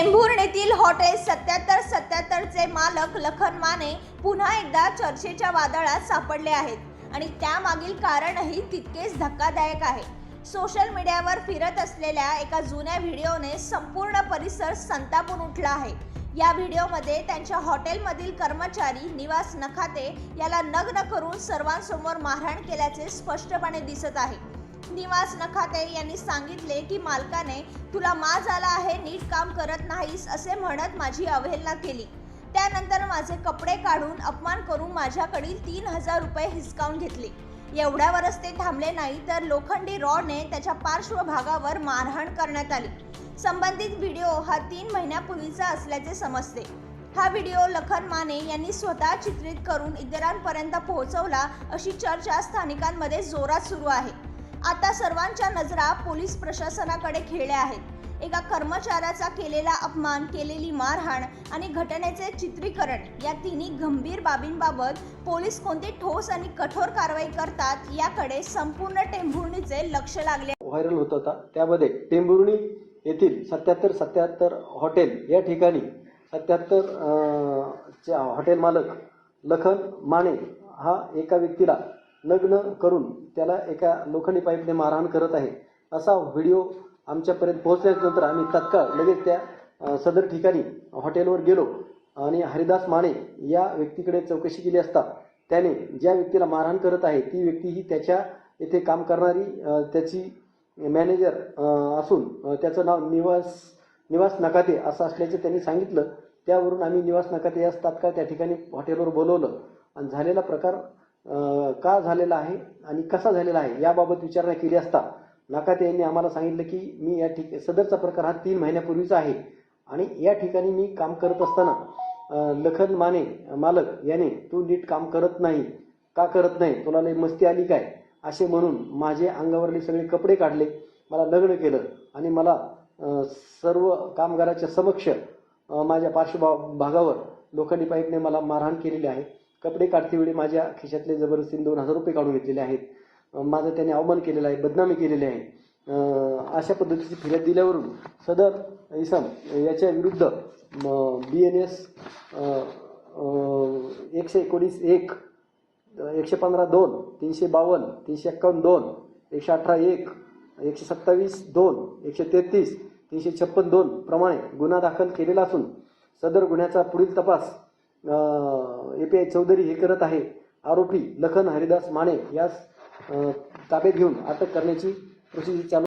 टेंभुर्णीतील hotel 7777 मालक लखन माने पुन्हा एकदा चर्चेच्या वादळात सापडले आहेत आणि त्यामागील कारणही तितकेच धक्कादायक आहे। सोशल मीडियावर फिरत असलेल्या एका जुन्या व्हिडिओने संपूर्ण परिसर संतापून उठला आहे। या व्हिडिओमध्ये त्यांच्या हॉटेलमधील कर्मचारी निवास नखाते याला नग्न करून सर्वांसमोर मारहाण केल्याचे स्पष्टपणे दिसत आहे। निवास नखाते यांनी सांगितले की मालकाने तुला माज आला आहे, नीट काम करत नाहीस असे म्हणत माझी अवहेलना केली। त्यानंतर माझे कपडे काढून अपमान करून माझ्याकडील 3000 रुपये हिसकावून घेतले। एवढ्यावरच ते थांबले नाही तर लोखंडी रॉडने त्याच्या पार्श्वभागावर मारहाण करण्यात आली। संबंधित व्हिडिओ हा 3 महिन्यापूर्वीचा असल्याचे समजते। हा व्हिडिओ लखन माने यांनी स्वतः चित्रित करून इतरांपर्यंत पोहोचवला अशी चर्चा स्थानिकांमध्ये जोरात सुरू आहे। आता सर्वांच्या नजरा पोलीस प्रशासनाकडे खिळल्या आहेत। एका कर्मचाऱ्याचा केलेला अपमान, केलेली मारहाण आणि घटनेचे चित्रीकरण या तिन्ही गंभीर बाबींबाबत पोलीस कोणती ठोस आणि कठोर कारवाई करतात याकडे संपूर्ण टेंभुर्णीचे लक्ष लागले। व्हायरल होत होता त्यामध्ये टेंभुर्णी येथील 7777 हॉटेल या ठिकाणी 77 हॉटेल मालक लखन माने हा एका व्यक्तीला नग्न करून त्याला एका लोखंडी पाईपने मारहाण करत आहे असा व्हिडिओ आमच्यापर्यंत पोहोचल्यानंतर आम्ही तत्काळ लगेच त्या सदर ठिकाणी हॉटेलवर गेलो आणि हरिदास माने या व्यक्तीकडे चौकशी केली असता त्याने ज्या व्यक्तीला मारहाण करत आहे ती व्यक्ती ही त्याच्या येथे काम करणारी त्याची मॅनेजर असून त्याचं नाव निवास नखाते असं असल्याचे त्यांनी सांगितलं। त्यावरून आम्ही निवास नखाते यास तात्काळ त्या ठिकाणी हॉटेलवर बोलवलं आणि झालेला प्रकार का झालेला आहे आणि कसा झालेला आहे याबाबत विचारणा केली असता नखाते यांनी आम्हाला सांगितलं की मी या सदरचा प्रकार हा 3 महिन्यापूर्वीचा आहे आणि या ठिकाणी मी काम करत असताना लखन माने मालक याने तू नीट काम करत नाही, का करत नाही, तुला लई मस्ती आली काय असे म्हणून माझे अंगावरले सगळे कपडे काढले, मला लग्न केलं आणि मला सर्व कामगाराच्या समक्ष माझ्या पार्श्वभागावर लोखंडी पाईपने मला मारहाण केलेली आहे। कपडे काढतेवेळी माझ्या खिशातले जबरदस्तीने 2000 रुपये काढून घेतलेले आहेत। माझं त्याने अवमान केलेला आहे, बदनामी केलेली आहे। अशा पद्धतीची फिर्याद दिल्यावरून सदर इसम याच्या विरुद्ध BNS 119(1), 115(2), 352, 351(2), 118(1), 127(2), 133, 356(2) प्रमाणे गुन्हा दाखल केलेला असून सदर गुन्ह्याचा पुढील तपास API चौधरी हे करत आहे। आरोपी लखन हरिदास माने यास ताब्यात घेऊन अटक करण्याची प्रोसिजर चालू